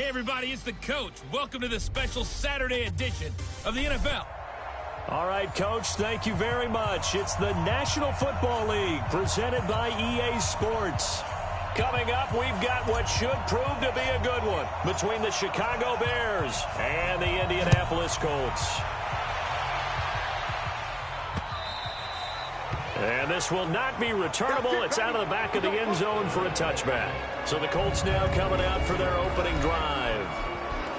Hey, everybody, it's the coach. Welcome to the special Saturday edition of the NFL. All right, Coach, thank you very much. It's the National Football League presented by EA Sports. Coming up, we've got what should prove to be a good one between the Chicago Bears and the Indianapolis Colts. And this will not be returnable. It's out of the back of the end zone for a touchback. So the Colts now coming out for their opening drive.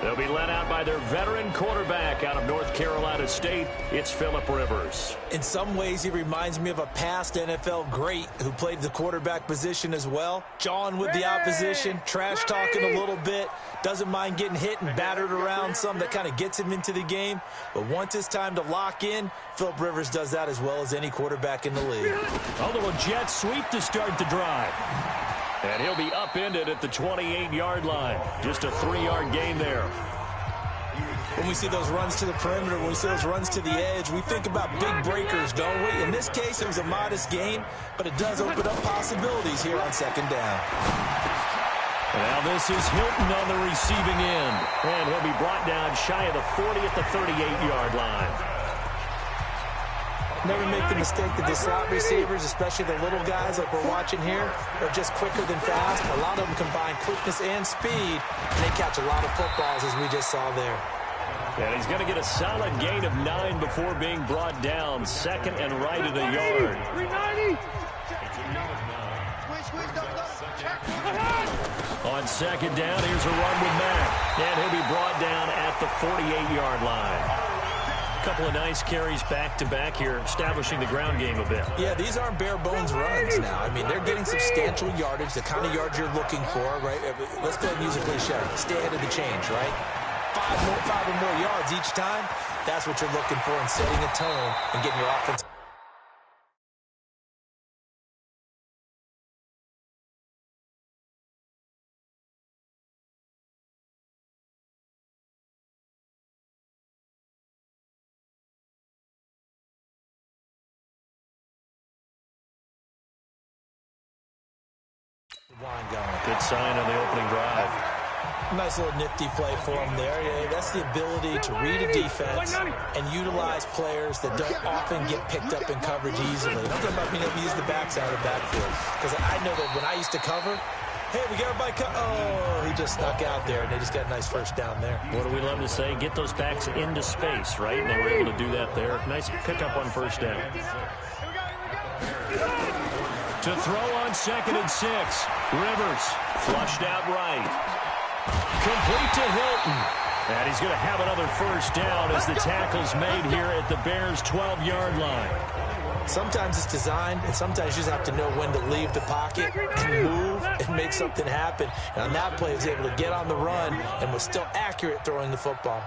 They'll be led out by their veteran quarterback out of North Carolina State. It's Phillip Rivers. In some ways, he reminds me of a past NFL great who played the quarterback position as well. Jawing with the opposition, trash talking a little bit, doesn't mind getting hit and battered around some. That kind of gets him into the game. But once it's time to lock in, Phillip Rivers does that as well as any quarterback in the league. A little jet sweep to start the drive. And he'll be upended at the 28-yard line. Just a 3-yard gain there. When we see those runs to the perimeter, when we see those runs to the edge, we think about big breakers, don't we? In this case, it was a modest gain, but it does open up possibilities here on second down. Now this is Hilton on the receiving end. And he'll be brought down shy of the 40 at the 38-yard line. Never make the mistake that the slot receivers, especially the little guys like we're watching here, are just quicker than fast. A lot of them combine quickness and speed, and they catch a lot of footballs, as we just saw there. And he's going to get a solid gain of 9 before being brought down. Second and right at a yard. 390. On second down, here's a run with Mack. And he'll be brought down at the 48-yard line. A couple of nice carries back-to-back here, establishing the ground game a bit. Yeah, these aren't bare-bones runs now. I mean, they're getting substantial yardage, the kind of yards you're looking for, right? Let's go ahead and use a cliche. Stay ahead of the change, right? Five or more yards each time. That's what you're looking for in setting a tone and getting your offense. Good sign on the opening drive. Nice little nifty play for him there. Yeah, that's the ability to read a defense and utilize players that don't often get picked up in coverage easily. I'm talking about being able to use the backside of the backfield. Because I know that when I used to cover, hey, we got everybody oh, he just snuck out there, and they just got a nice first down there. What do we love to say? Get those backs into space, right? And they were able to do that there. Nice pickup on first down. To throw on 2nd and 6. Rivers flushed out right. Complete to Hilton. And he's going to have another first down as the tackle's made here at the Bears' 12-yard line. Sometimes it's designed, and sometimes you just have to know when to leave the pocket and move and make something happen. And on that play, he was able to get on the run and was still accurate throwing the football.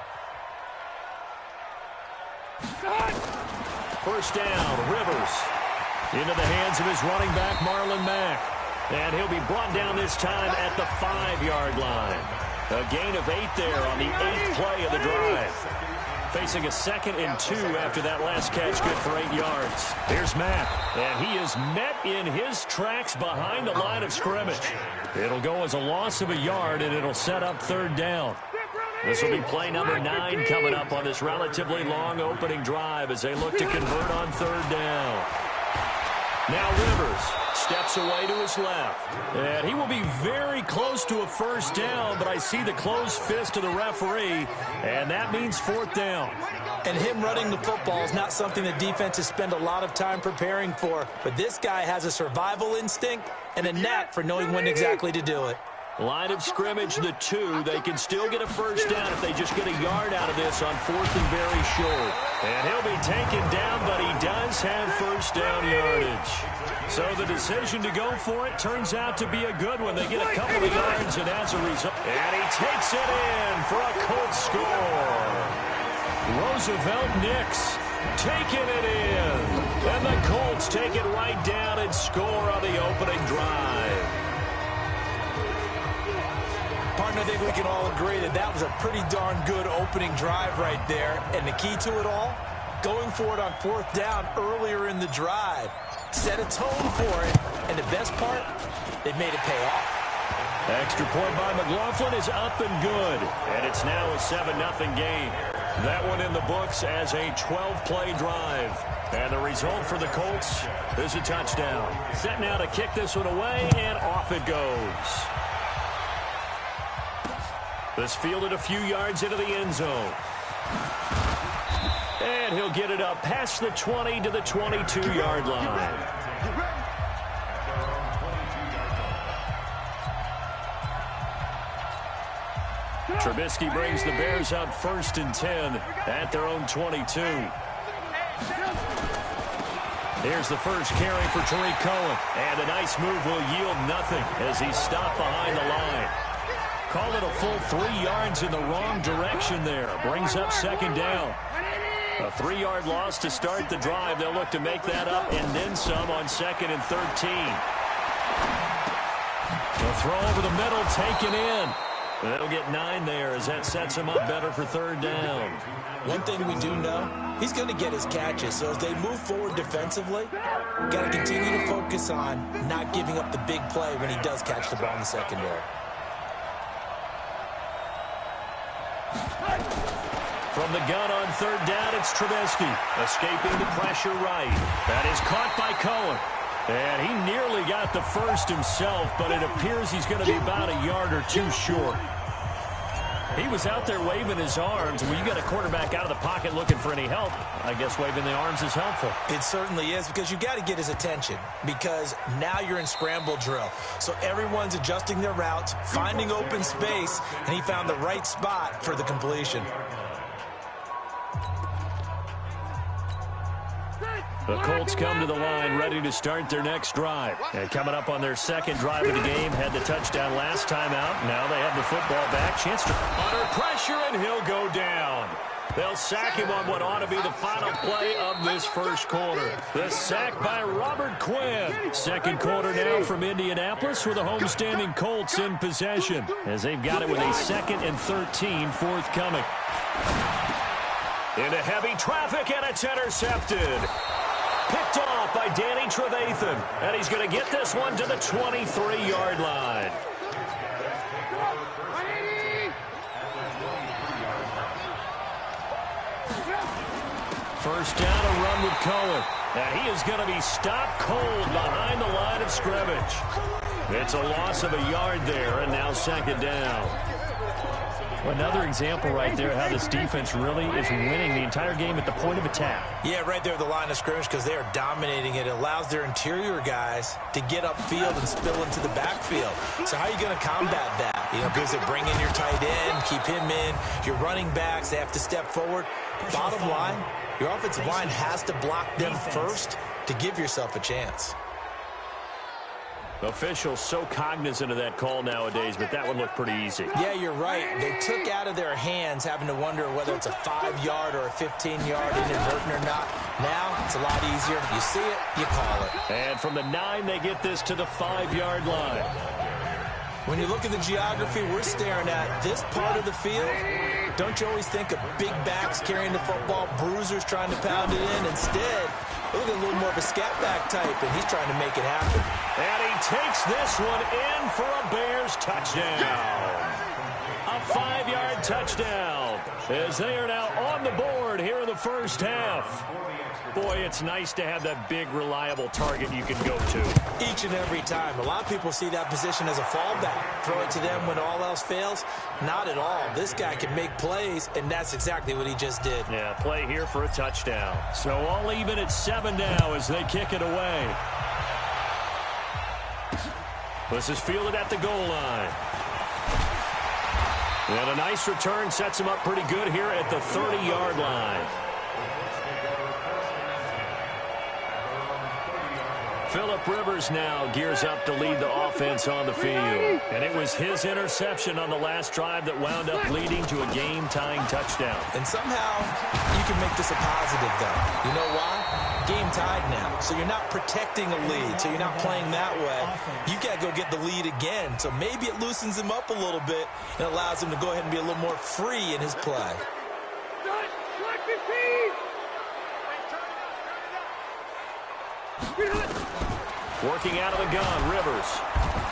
First down, Rivers. Into the hands of his running back, Marlon Mack. And he'll be brought down this time at the 5-yard line. A gain of 8 there on the 8th play of the drive. Facing a 2nd and 2 after that last catch, good for 8 yards. Here's Mack, and he is met in his tracks behind the line of scrimmage. It'll go as a loss of a yard, and it'll set up 3rd down. This will be play number 9 coming up on this relatively long opening drive as they look to convert on 3rd down. Now Rivers steps away to his left. And he will be very close to a first down, but I see the closed fist of the referee, and that means 4th down. And him running the football is not something the defenses spend a lot of time preparing for, but this guy has a survival instinct and a knack for knowing when exactly to do it. Line of scrimmage, the 2. They can still get a first down if they just get a yard out of this on 4th and very short. And he'll be taken down, but he does have first down yardage. So the decision to go for it turns out to be a good one. They get a couple of yards, and as a result, and he takes it in for a Colts score. Roosevelt Nix taking it in. And the Colts take it right down and score on the opening drive. Partner, I think we can all agree that that was a pretty darn good opening drive right there. And the key to it all, going for it on 4th down earlier in the drive. Set a tone for it. And the best part, they made it pay off. Extra point by McLaughlin is up and good. And it's now a 7-0 game. That one in the books as a 12-play drive. And the result for the Colts is a touchdown. Set now to kick this one away, and off it goes. This fielded a few yards into the end zone. And he'll get it up past the 20 to the 22-yard line. Trubisky brings the Bears up 1st and 10 at their own 22. Here's the first carry for Tariq Cohen. And a nice move will yield nothing as he's stopped behind the line. Call it a full 3 yards in the wrong direction there. Brings up 2nd down. A 3-yard loss to start the drive. They'll look to make that up and then some on 2nd and 13. The throw over the middle taken in. They'll get 9 there as that sets him up better for 3rd down. One thing we do know, he's going to get his catches. So as they move forward defensively, got to continue to focus on not giving up the big play when he does catch the ball in the secondary. From the gun on 3rd down, it's Trubisky. Escaping the pressure right. That is caught by Cohen. And he nearly got the first himself, but it appears he's going to be about a yard or 2 short. He was out there waving his arms. When you got a quarterback out of the pocket looking for any help, I guess waving the arms is helpful. It certainly is, because you got to get his attention, because now you're in scramble drill. So everyone's adjusting their routes, finding open space, and he found the right spot for the completion. The Colts come to the line ready to start their next drive. And coming up on their 2nd drive of the game, had the touchdown last time out. Now they have the football back. Chance to under pressure, and he'll go down. They'll sack him on what ought to be the final play of this first quarter. The sack by Robert Quinn. 2nd quarter now from Indianapolis with the homestanding Colts in possession, as they've got it with a 2nd and 13 forthcoming. Into heavy traffic, and it's intercepted. Picked off by Danny Trevathan. And he's going to get this one to the 23-yard line. First down, a run with Cohen. And he is going to be stopped cold behind the line of scrimmage. It's a loss of a yard there, and now 2nd down. Another example right there how this defense really is winning the entire game at the point of attack. Yeah, right there at the line of scrimmage, because they are dominating it. It allows their interior guys to get upfield and spill into the backfield. So how are you going to combat that? You know, because they bring in your tight end, keep him in. Your running backs, they have to step forward. Bottom line, your offensive line has to block them first to give yourself a chance. Officials so cognizant of that call nowadays, but that one looked pretty easy. Yeah, you're right. They took out of their hands having to wonder whether it's a 5-yard or a 15-yard inadvertent or not. Now, it's a lot easier. You see it, you call it. And from the 9, they get this to the 5-yard line. When you look at the geography we're staring at, this part of the field, don't you always think of big backs carrying the football, bruisers trying to pound it in? Instead, look at a little more of a scat back type, and he's trying to make it happen. And he takes this one in for a Bears touchdown. A 5-yard touchdown as they are now on the board here in the first half. Boy, it's nice to have that big, reliable target you can go to. Each and every time. A lot of people see that position as a fallback. Throw it to them when all else fails. Not at all. This guy can make plays, and that's exactly what he just did. Yeah, play here for a touchdown. So all even at 7 now as they kick it away. This is fielded at the goal line. And a nice return sets him up pretty good here at the 30-yard line. Phillip Rivers now gears up to lead the offense on the field. And it was his interception on the last drive that wound up leading to a game-tying touchdown. And somehow you can make this a positive, though. You know why? Game tied now. So you're not protecting a lead, so you're not playing that way. You got to go get the lead again. So maybe it loosens him up a little bit and allows him to go ahead and be a little more free in his play. Working out of the gun, Rivers.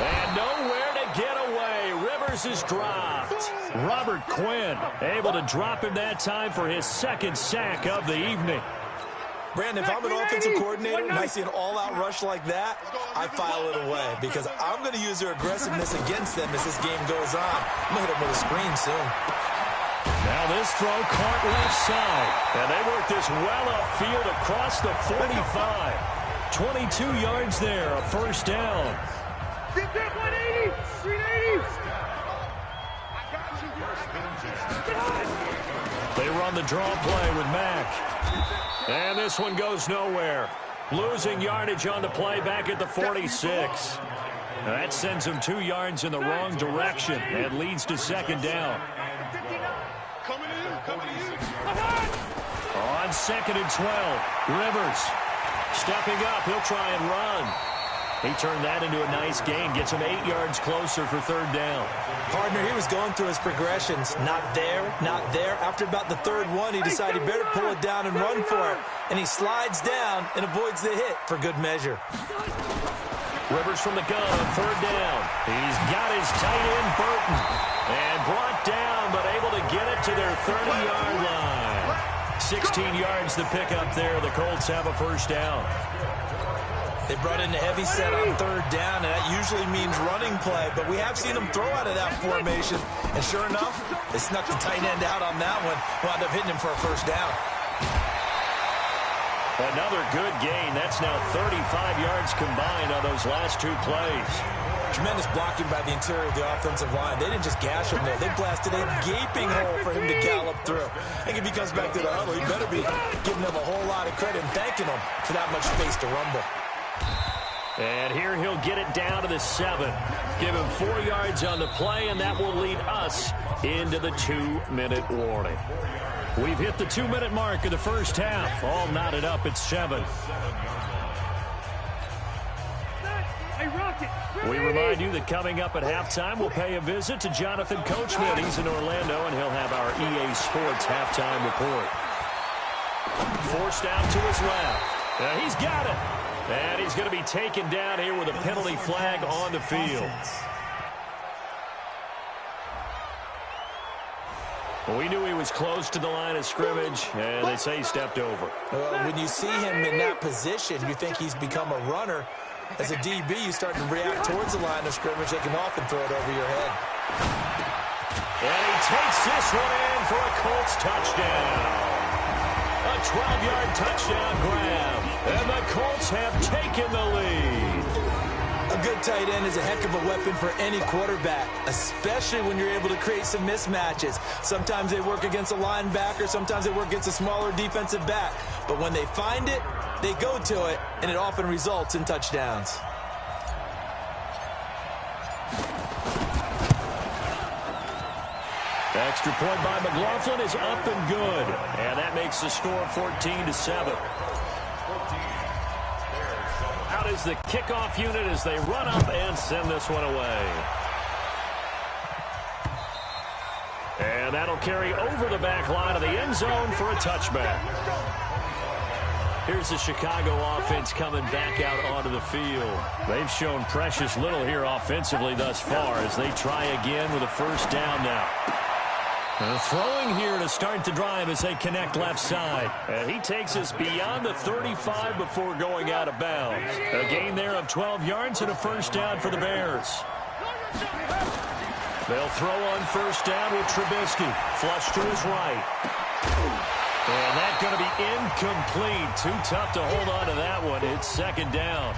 And nowhere to get away. Myers is dropped. Robert Quinn able to drop him that time for his second sack of the evening. Brandon, if I'm an offensive coordinator and I see an all-out rush like that, I file it away because I'm going to use their aggressiveness against them as this game goes on. I'm going to hit them with a screen soon. Now this throw caught left side. And they work this well upfield across the 45. 22 yards there, a first down. Get that 180! 380! They run the draw play with Mack. And this one goes nowhere. Losing yardage on the play back at the 46. Now that sends him 2 yards in the wrong direction and leads to second down. On 2nd and 12, Rivers stepping up. He'll try and run. He turned that into a nice gain. Gets him 8 yards closer for third down. Partner, he was going through his progressions. Not there, not there. After about the third one, he decided he better pull it down and run for it. And he slides down and avoids the hit for good measure. Rivers from the gun on third down. He's got his tight end, Burton. And brought down, but able to get it to their 30-yard line. 16 yards to pick up there. The Colts have a first down. They brought in a heavy set on third down, and that usually means running play. But we have seen them throw out of that formation. And sure enough, they snuck the tight end out on that one. Wound up hitting him for a first down. Another good gain. That's now 35 yards combined on those last 2 plays. Tremendous blocking by the interior of the offensive line. They didn't just gash him there. They blasted a gaping hole for him to gallop through. I think if he comes back to the huddle, he better be giving them a whole lot of credit and thanking them for that much space to rumble. And here he'll get it down to the 7. Give him 4 yards on the play, and that will lead us into the 2-minute warning. We've hit the 2-minute mark of the first half. All knotted up at 7. We remind you that coming up at halftime, we'll pay a visit to Jonathan Coachman. He's in Orlando, and he'll have our EA Sports halftime report. Forced out to his left. He's got it. And he's going to be taken down here with a penalty flag on the field. Well, we knew he was close to the line of scrimmage, and they say he stepped over. When you see him in that position, you think he's become a runner. As a DB, you start to react towards the line of scrimmage. They can often throw it over your head. And he takes this one in for a Colts touchdown. A 12-yard touchdown grab. And the Colts have taken the lead. A good tight end is a heck of a weapon for any quarterback, especially when you're able to create some mismatches. Sometimes they work against a linebacker. Sometimes they work against a smaller defensive back. But when they find it, they go to it, and it often results in touchdowns. Extra point by McLaughlin is up and good. And that makes the score 14-7. Out is the kickoff unit as they run up and send this one away. And that'll carry over the back line of the end zone for a touchback. Here's the Chicago offense coming back out onto the field. They've shown precious little here offensively thus far as they try again with a first down now. Throwing here to start the drive as they connect left side. And he takes us beyond the 35 before going out of bounds. A gain there of 12 yards and a first down for the Bears. They'll throw on first down with Trubisky. Flush to his right. And that's going to be incomplete. Too tough to hold on to that one. It's second down.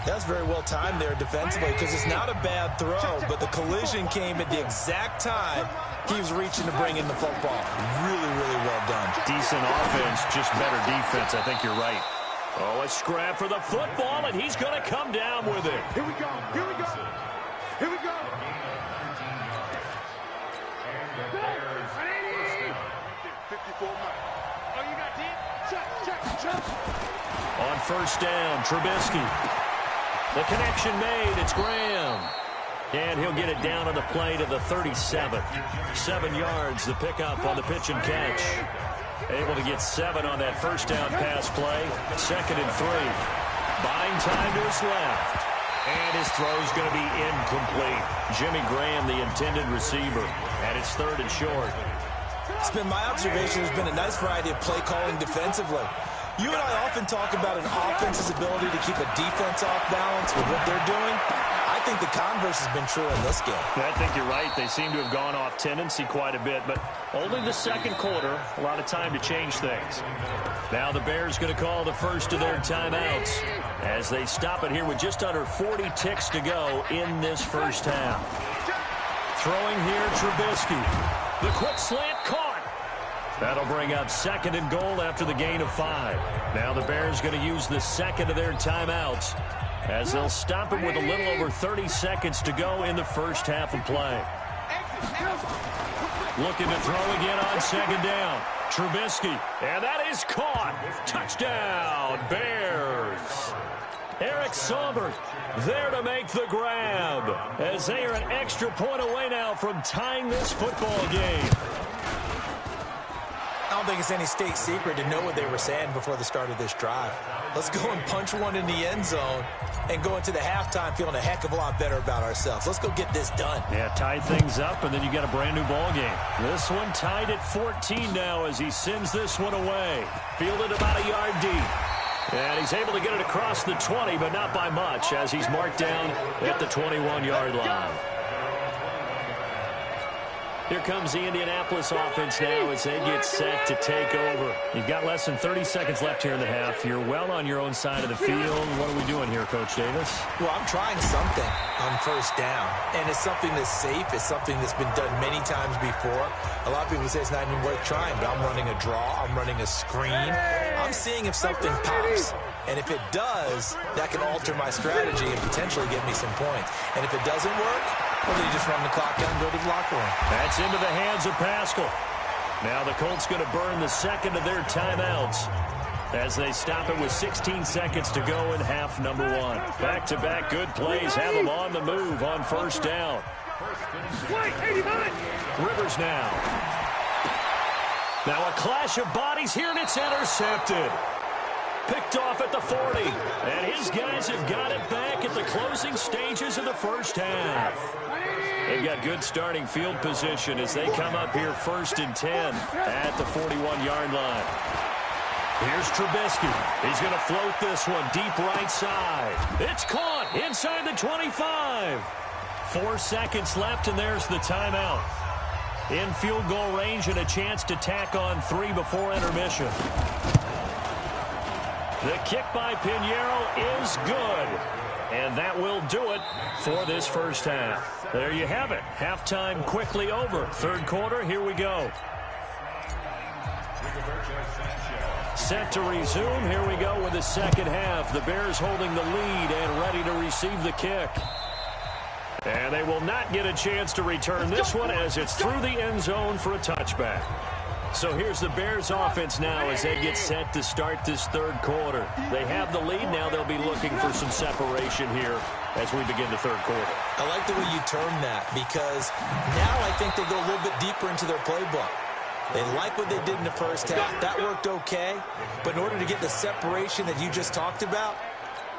That's very well timed there defensively because it's not a bad throw, but the collision came at the exact time he was reaching to bring in the football. Really, really well done. Decent offense, just better defense. I think you're right. Oh, a scrap for the football, and he's going to come down with it. Here we go. Here we go. Here we go. Oh, you got deep? Check. On first down, Trubisky. The connection made. It's Graham. And he'll get it down on the play to the 37. 7 yards, the pickup on the pitch and catch. Able to get 7 on that first down pass play. 2nd and 3. Buying time to his left. And his throw is going to be incomplete. Jimmy Graham, the intended receiver, and it's 3rd and short. It's been my observation. There's been a nice variety of play calling defensively. You and I often talk about an offense's ability to keep a defense off balance with what they're doing. I think the converse has been true in this game. I think you're right. They seem to have gone off tendency quite a bit, but only the second quarter. A lot of time to change things. Now the Bears going to call the first of their timeouts as they stop it here with just under 40 ticks to go in this first half. Throwing here, Trubisky. The quick slant caught. That'll bring up 2nd and goal after the gain of 5. Now the Bears going to use the second of their timeouts as they'll stop it with a little over 30 seconds to go in the first half of play. Looking to throw again on 2nd down. Trubisky, and that is caught. Touchdown, Bears. Eric Saubert there to make the grab as they are an extra point away now from tying this football game. I don't think it's any state secret to know what they were saying before the start of this drive. Let's go and punch one in the end zone and go into the halftime feeling a heck of a lot better about ourselves. Let's go get this done. Yeah, tie things up, and then you got a brand-new ball game. This one tied at 14 now as he sends this one away. Fielded about a yard deep. And he's able to get it across the 20, but not by much as he's marked down at the 21-yard line. Here comes the Indianapolis offense now as they get set to take over. You've got less than 30 seconds left here in the half. You're well on your own side of the field. What are we doing here, Coach Davis? Well, I'm trying something on 1st down, and it's something that's safe. It's something that's been done many times before. A lot of people say it's not even worth trying, but I'm running a draw. I'm running a screen. I'm seeing if something pops. And if it does, that can alter my strategy and potentially get me some points. And if it doesn't work, well, then you just run the clock down and go to the locker room. That's into the hands of Pascal. Now the Colts going to burn the second of their timeouts as they stop it with 16 seconds to go in half number 1. Back-to-back good plays have them on the move on 1st down. Rivers now. Now a clash of bodies here, and it's intercepted. Picked off at the 40, and his guys have got it back at the closing stages of the first half. They've got good starting field position as they come up here 1st and 10 at the 41-yard line. Here's Trubisky. He's going to float this one deep right side. It's caught inside the 25. 4 seconds left, and there's the timeout. In field goal range and a chance to tack on 3 before intermission. The kick by Pinheiro is good. And that will do it for this first half. There you have it. Halftime quickly over. 3rd quarter, here we go. Set to resume. Here we go with the second half. The Bears holding the lead and ready to receive the kick. And they will not get a chance to return this one as it's through the end zone for a touchback. So here's the Bears offense now as they get set to start this 3rd quarter. They have the lead. Now they'll be looking for some separation here as we begin the 3rd quarter. I like the way you term that because now I think they go a little bit deeper into their playbook. They like what they did in the first half. That worked okay. But in order to get the separation that you just talked about,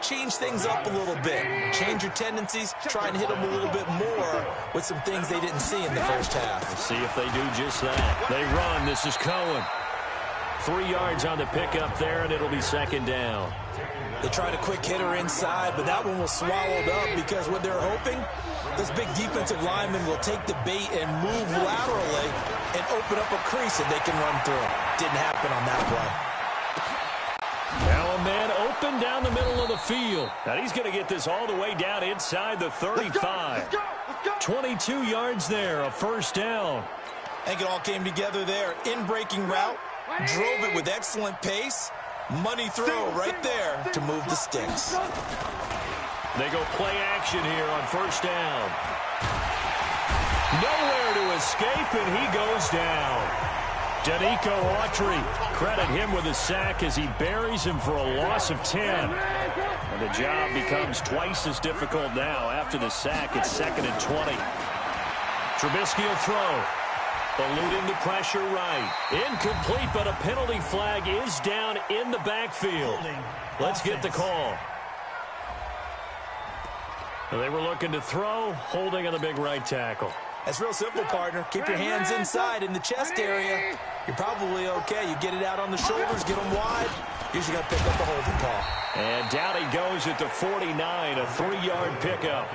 change things up a little bit. Change your tendencies. Try and hit them a little bit more with some things they didn't see in the first half. We'll see if they do just that. They run. This is Cohen. 3 yards on the pickup there, and it'll be 2nd down. They tried a quick hitter inside, but that one was swallowed up because what they're hoping, this big defensive lineman will take the bait and move laterally and open up a crease that they can run through. Didn't happen on that play. Now a man open down the middle of the field. And he's going to get this all the way down inside the 35. 22 yards there, a 1st down. I think it all came together there. In-breaking route, drove it with excellent pace. Money throw right there to move the sticks. They go play action here on 1st down. Nowhere to escape, and he goes down. Danico Autry, credit him with a sack as he buries him for a loss of 10. And the job becomes twice as difficult now. After the sack, it's 2nd and 20. Trubisky will throw. Eluding the pressure right. Incomplete, but a penalty flag is down in the backfield. Let's get the call. They were looking to throw, holding on the big right tackle. That's real simple, partner. Keep your hands inside in the chest area. You're probably okay. You get it out on the shoulders, get them wide. Usually got to pick up the holding call. And down he goes at the 49, a 3-yard pickup.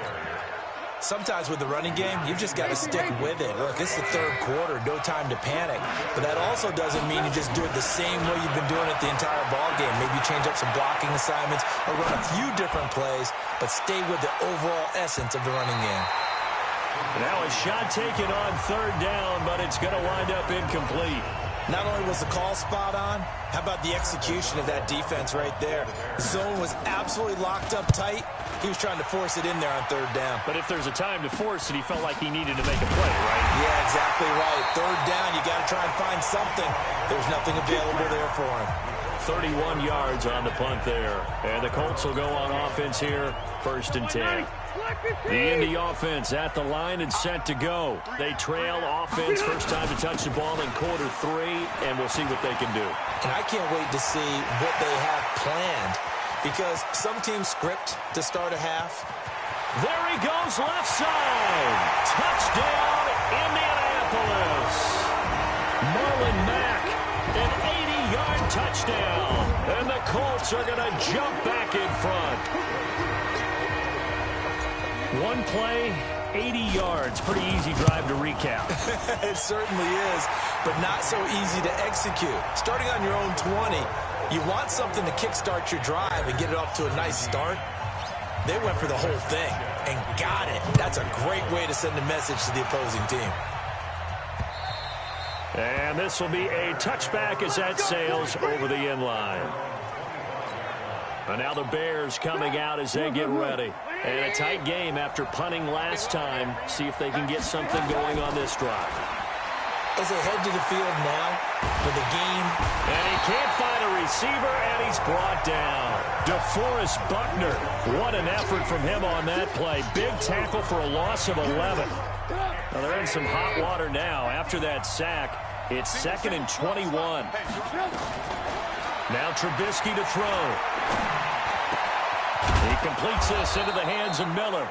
Sometimes with the running game, you've just got to stick with it. Look, it's the third quarter, no time to panic. But that also doesn't mean you just do it the same way you've been doing it the entire ball game. Maybe change up some blocking assignments or run a few different plays, but stay with the overall essence of the running game. Now a shot taken on third down, but it's going to wind up incomplete. Not only was the call spot on, how about the execution of that defense right there? The zone was absolutely locked up tight. He was trying to force it in there on third down. But if there's a time to force it, he felt like he needed to make a play, right? Yeah, exactly right. Third down, you got to try and find something. There's nothing available there for him. 31 yards on the punt there. And the Colts will go on offense here, 1st and 10. The Indy offense at the line and set to go. They trail offense, first time to touch the ball in quarter 3, and we'll see what they can do. And I can't wait to see what they have planned, because some teams script to start a half. There he goes, left side. Touchdown, Indianapolis. Marlon Mack, an 80-yard touchdown. And the Colts are going to jump back in front. One play, 80 yards. Pretty easy drive to recap. It certainly is, but not so easy to execute. Starting on your own 20, you want something to kickstart your drive and get it off to a nice start. They went for the whole thing and got it. That's a great way to send a message to the opposing team. And this will be a touchback as that sails over the end line. And now the Bears coming out as they get ready. And a tight game after punting last time. See if they can get something going on this drive. As they head to the field now for the game. And he can't find a receiver, and he's brought down. DeForest Buckner. What an effort from him on that play. Big tackle for a loss of 11. Well, they're in some hot water now. After that sack, it's 2nd and 21. Now Trubisky to throw. He completes this into the hands of Miller.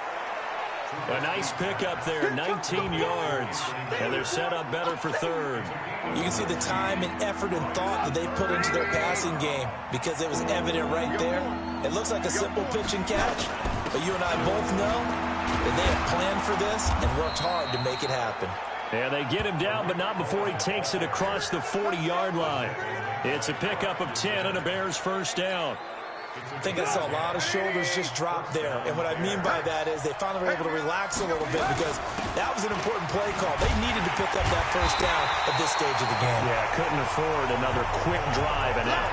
A nice pickup there, 19 yards. And they're set up better for third. You can see the time and effort and thought that they put into their passing game, because it was evident right there. It looks like a simple pitch and catch, but you and I both know that they have planned for this and worked hard to make it happen. And they get him down, but not before he takes it across the 40-yard line. It's a pickup of 10 and a Bears first down. I think I saw a lot of shoulders just drop there. And what I mean by that is they finally were able to relax a little bit, because that was an important play call. They needed to pick up that first down at this stage of the game. Yeah, couldn't afford another quick drive and out.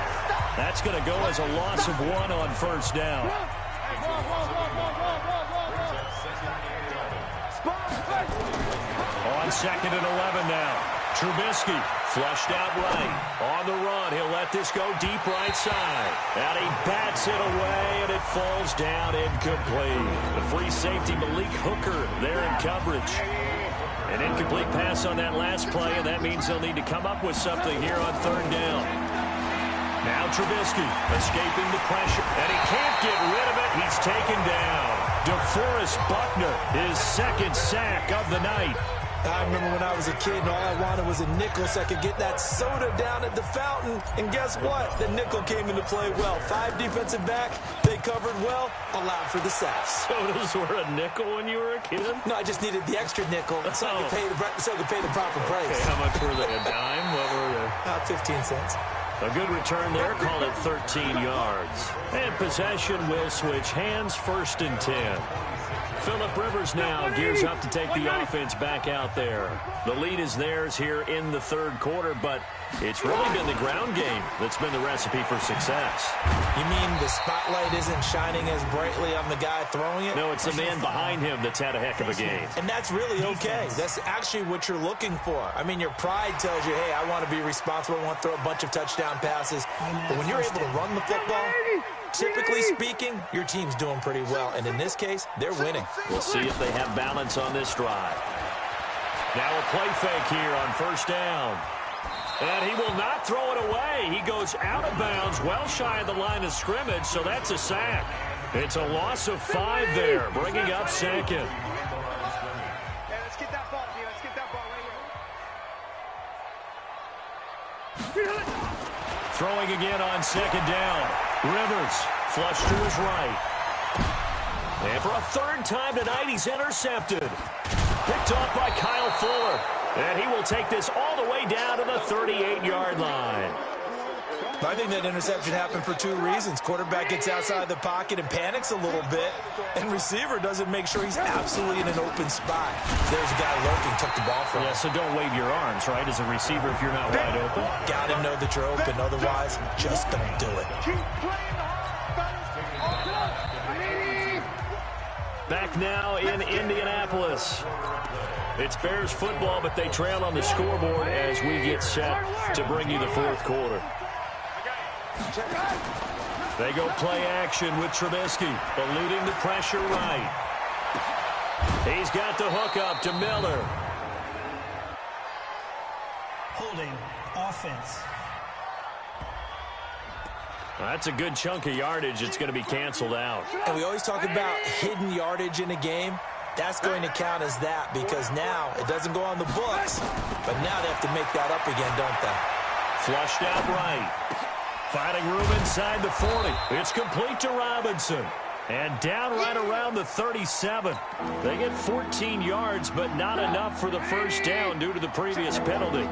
That's going to go as a loss of 1 on first down. On 2nd and 11 now. Trubisky flushed out right. On the run, he'll let this go deep right side. And he bats it away, and it falls down incomplete. The free safety, Malik Hooker, there in coverage. An incomplete pass on that last play, and that means they'll need to come up with something here on third down. Now Trubisky escaping the pressure, and he can't get rid of it. He's taken down. DeForest Buckner, his 2nd sack of the night. I remember when I was a kid and all I wanted was a nickel so I could get that soda down at the fountain. And guess what? The nickel came into play well. 5 defensive back, they covered well, allowed for the sacks. Sodas were a nickel when you were a kid? No, I just needed the extra nickel so I could pay the proper price. Okay, how much were they? A dime? What were they? 15 cents. A good return there, call it 13 yards. And possession will switch hands, 1st and 10. Phillip Rivers now gears up to take the offense back out there. The lead is theirs here in the third quarter, but it's really been the ground game that's been the recipe for success. You mean the spotlight isn't shining as brightly on the guy throwing it? No, it's the man behind him that's had a heck of a game. And that's really okay. That's actually what you're looking for. I mean, your pride tells you, hey, I want to be responsible. I want to throw a bunch of touchdown passes. But when you're able to run the football, typically speaking, your team's doing pretty well. And in this case, they're winning. We'll see if they have balance on this drive. Now a play fake here on first down. And he will not throw it away. He goes out of bounds, well shy of the line of scrimmage, so that's a sack. It's a loss of 5 there, bringing up second. Yeah, let's get that ball, D. Let's get that ball right here. Throwing again on second down. Rivers, flush to his right. And for a third time tonight, he's intercepted. Picked off by Kyle Fuller. And he will take this all the way down to the 38-yard line. I think that interception happened for 2 reasons. Quarterback gets outside the pocket and panics a little bit, and receiver doesn't make sure he's absolutely in an open spot. There's a guy lurking, took the ball from him. Yeah, so don't wave your arms, right, as a receiver if you're not wide open. Got to know that you're open, otherwise just don't do it. Keep playing hard. Back now in Indianapolis. It's Bears football, but they trail on the scoreboard as we get set to bring you the fourth quarter. They go play action with Trubisky, eluding the pressure right. He's got the hook up to Miller. Holding offense. That's a good chunk of yardage. It's going to be canceled out. And we always talk about hidden yardage in a game. That's going to count as that because now it doesn't go on the books, but now they have to make that up again, don't they? Flushed out right. Finding room inside the 40. It's complete to Robinson. And down right around the 37. They get 14 yards, but not enough for the first down due to the previous penalty.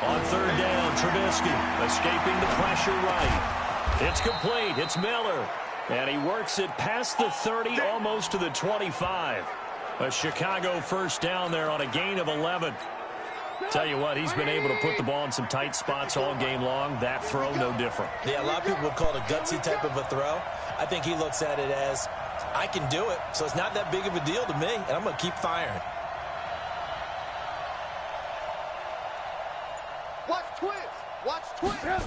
On third down, Trubisky escaping the pressure right. It's complete. It's Miller. And he works it past the 30, almost to the 25. A Chicago first down there on a gain of 11. Tell you what, he's been able to put the ball in some tight spots all game long. That throw, no different. Yeah, a lot of people would call it a gutsy type of a throw. I think he looks at it as, I can do it, so it's not that big of a deal to me, and I'm going to keep firing. Watch twins. Watch twins.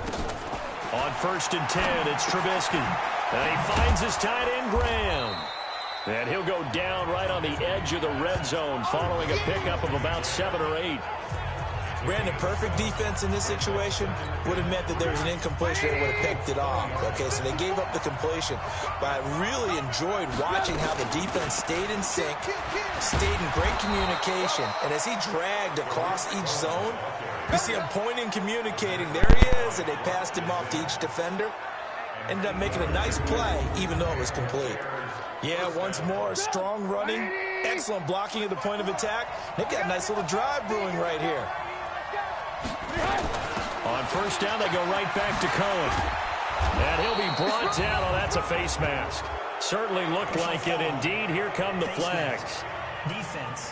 On first and 10, it's Trubisky. And he finds his tight end, Graham. And he'll go down right on the edge of the red zone following a pickup of about 7 or 8. Brandon, perfect defense in this situation would have meant that there was an incompletion that would have picked it off. Okay, so they gave up the completion. But I really enjoyed watching how the defense stayed in sync, stayed in great communication. And as he dragged across each zone, you see him pointing, communicating. There he is, and they passed him off to each defender. Ended up making a nice play, even though it was complete. Yeah, once more, strong running, excellent blocking at the point of attack. They've got a nice little drive brewing right here. On first down, they go right back to Cohen. And he'll be brought down. Oh, that's a face mask. Certainly looked like it. Indeed, here come the flags. Defense.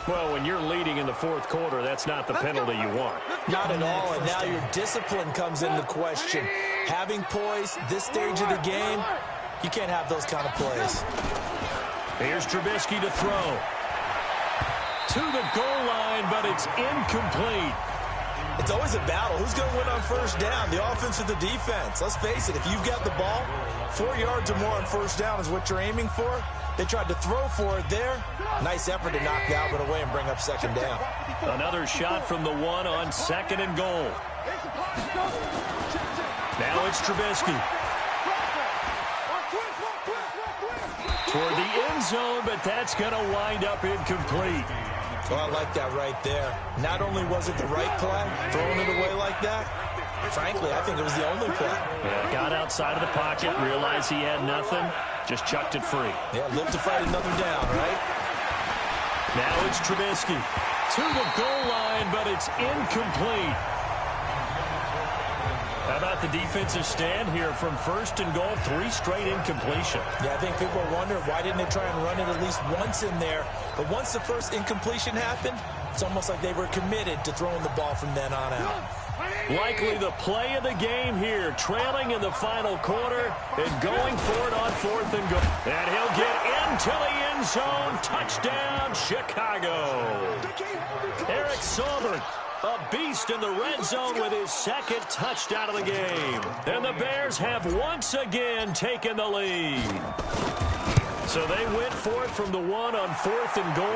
Well, when you're leading in the fourth quarter, that's not the penalty you want. Not at all, and now your discipline comes into question. Having poise this stage of the game, you can't have those kind of plays. Here's Trubisky to throw. To the goal line, but it's incomplete. It's always a battle. Who's going to win on first down, the offense or the defense? Let's face it, if you've got the ball, 4 yards or more on first down is what you're aiming for. They tried to throw for it there. Nice effort to knock Galvin away and bring up second down. Another shot from the 1 on second and goal. Now it's Trubisky. Toward the end zone, but that's going to wind up incomplete. Well, I like that right there. Not only was it the right play, throwing it away like that, frankly, I think it was the only play. Yeah, got outside of the pocket, realized he had nothing, just chucked it free. Yeah, live to fight another down, right? Now it's Trubisky to the goal line, but it's incomplete. How about the defensive stand here from first and goal, 3 straight incompletion. Yeah, I think people are wondering why didn't they try and run it at least once in there. But once the first incompletion happened, it's almost like they were committed to throwing the ball from then on out. Likely the play of the game here, trailing in the final quarter and going for it on fourth and goal. And he'll get into the end zone. Touchdown, Chicago. Eric Saubert, a beast in the red zone with his second touchdown of the game. And the Bears have once again taken the lead. So they went for it from the 1 on fourth and goal,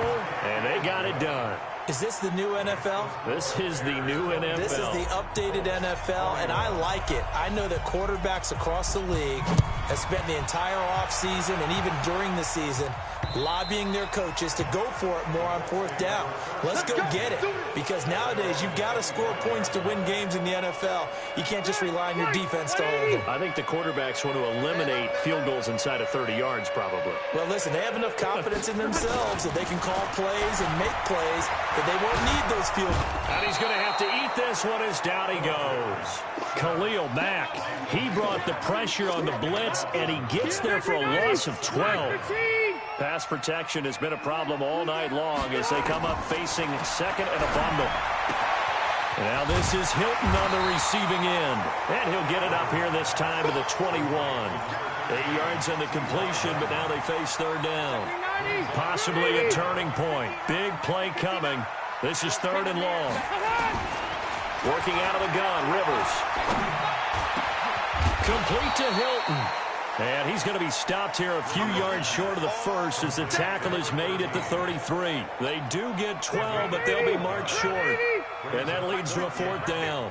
and they got it done. Is this the new NFL? This is the new NFL. This is the updated NFL, and I like it. I know that quarterbacks across the league have spent the entire offseason and even during the season lobbying their coaches to go for it more on fourth down. Let's go get it, because nowadays you've got to score points to win games in the NFL. You can't just rely on your defense to hold them. I think the quarterbacks want to eliminate field goals inside of 30 yards probably. Well, listen, they have enough confidence in themselves that they can call plays and make plays that they won't need those field goals. And he's going to have to eat this one as down he goes. Khalil Mack, he brought the pressure on the blitz, and he gets there for a loss of 12. Pass protection has been a problem all night long as they come up facing second and a bundle. And now this is Hilton on the receiving end. And he'll get it up here this time to the 21. 8 yards on the completion, but now they face third down. Possibly a turning point. Big play coming. This is third and long. Working out of the gun, Rivers. Complete to Hilton. And he's going to be stopped here a few yards short of the first as the tackle is made at the 33. They do get 12, but they'll be marked short. And that leads to a fourth down.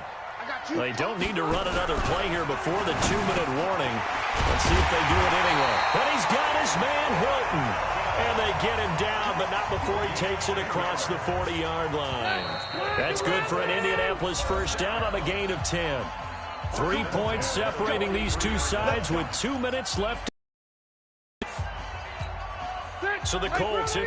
They don't need to run another play here before the 2-minute warning. Let's see if they do it anyway. And he's got his man Hilton. And they get him down, but not before he takes it across the 40-yard line. That's good for an Indianapolis first down on a gain of 10. 3 points separating these two sides with 2 minutes left. So the Colts...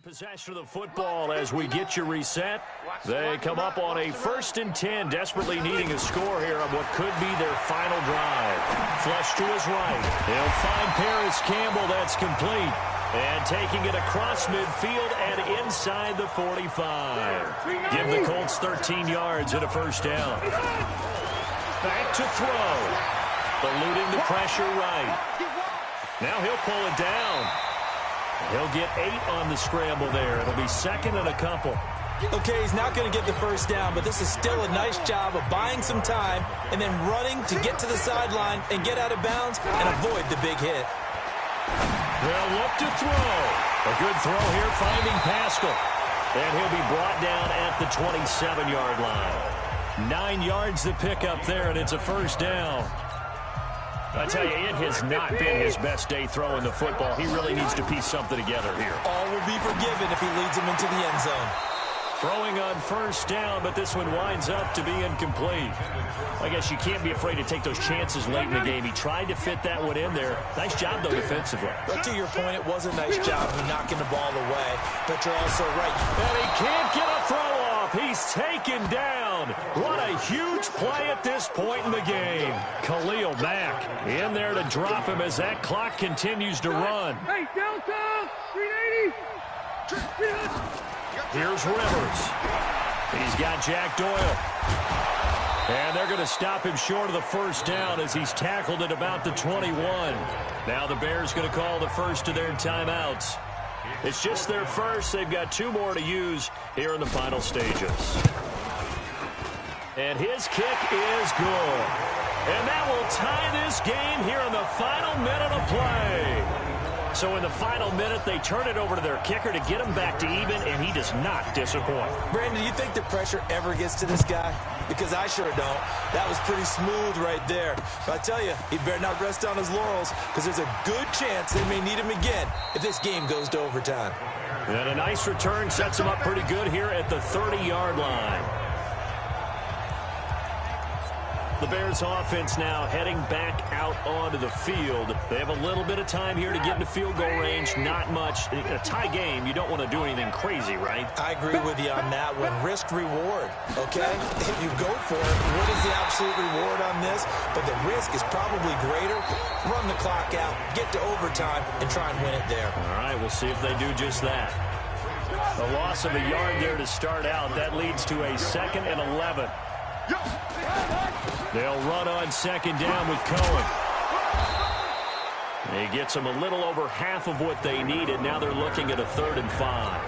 possession of the football as we get you reset. They come up on a 1st and 10, desperately needing a score here on what could be their final drive. Flush to his right. They'll find Paris Campbell. That's complete. And taking it across midfield and inside the 45. Give the Colts 13 yards and a first down. Back to throw. Eluding the pressure right. Now he'll pull it down. He'll get 8 on the scramble there. It'll be second and a couple. Okay, he's not going to get the first down, but this is still a nice job of buying some time and then running to get to the sideline and get out of bounds and avoid the big hit. They'll look to throw. A good throw here finding Pascal. And he'll be brought down at the 27-yard line. 9 yards to pick up there, and it's a first down. I tell you, it has not been his best day throwing the football. He really needs to piece something together here. All will be forgiven if he leads him into the end zone. Throwing on first down, but this one winds up to be incomplete. I guess you can't be afraid to take those chances late in the game. He tried to fit that one in there. Nice job, though, defensively. But to your point, it was a nice job of knocking the ball away. But you're also right. And he can't get a throw off. He's taken down. What a huge play at this point in the game. Khalil Mack in there to drop him as that clock continues to run. Hey, Delta, 380. Here's Rivers. He's got Jack Doyle. And they're going to stop him short of the first down as he's tackled at about the 21. Now the Bears going to call the first of their timeouts. It's just their first. They've got 2 more to use here in the final stages. And his kick is good. And that will tie this game here in the final minute of play. So in the final minute, they turn it over to their kicker to get him back to even, and he does not disappoint. Brandon, do you think the pressure ever gets to this guy? Because I sure don't. That was pretty smooth right there. But I tell you, he better not rest on his laurels, because there's a good chance they may need him again if this game goes to overtime. And a nice return sets him up pretty good here at the 30-yard line. The Bears offense now heading back out onto the field. They have a little bit of time here to get into field goal range. Not much. In a tie game, you don't want to do anything crazy, right? I agree with you on that one. Risk reward, okay? If you go for it, what is the absolute reward on this? But the risk is probably greater. Run the clock out, get to overtime, and try and win it there. All right, we'll see if they do just that. A loss of a yard there to start out. That leads to a 2nd and 11. They'll run on second down with Cohen. He gets them a little over half of what they needed. Now they're looking at a 3rd and 5.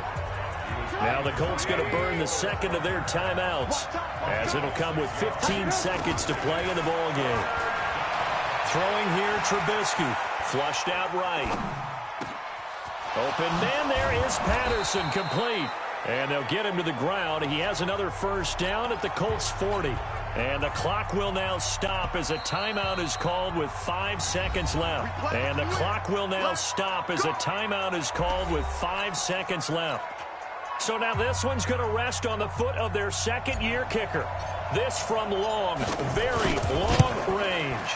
Now the Colts going to burn the second of their timeouts, as it'll come with 15 seconds to play in the ball game. Throwing here, Trubisky. Flushed out right. Open man, there is Patterson, complete. And they'll get him to the ground. He has another first down at the Colts 40. And the clock will now stop as a timeout is called with 5 seconds left. And the clock will now stop as a timeout is called with 5 seconds left. So now this one's going to rest on the foot of their second-year kicker. This from long, very long range.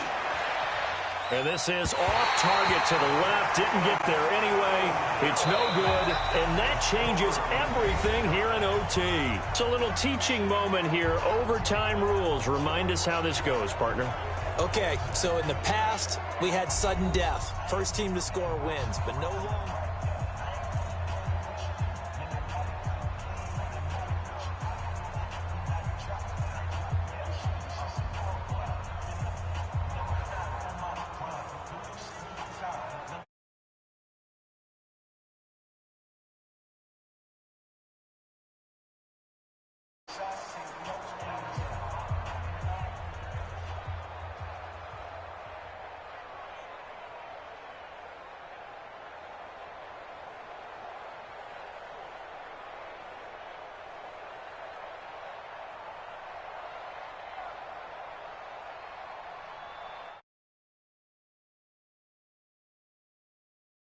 And this is off target to the left. Didn't get there anyway. It's no good. And that changes everything here in OT. It's a little teaching moment here. Overtime rules. Remind us how this goes, partner. Okay, so in the past, we had sudden death. First team to score wins, but no longer.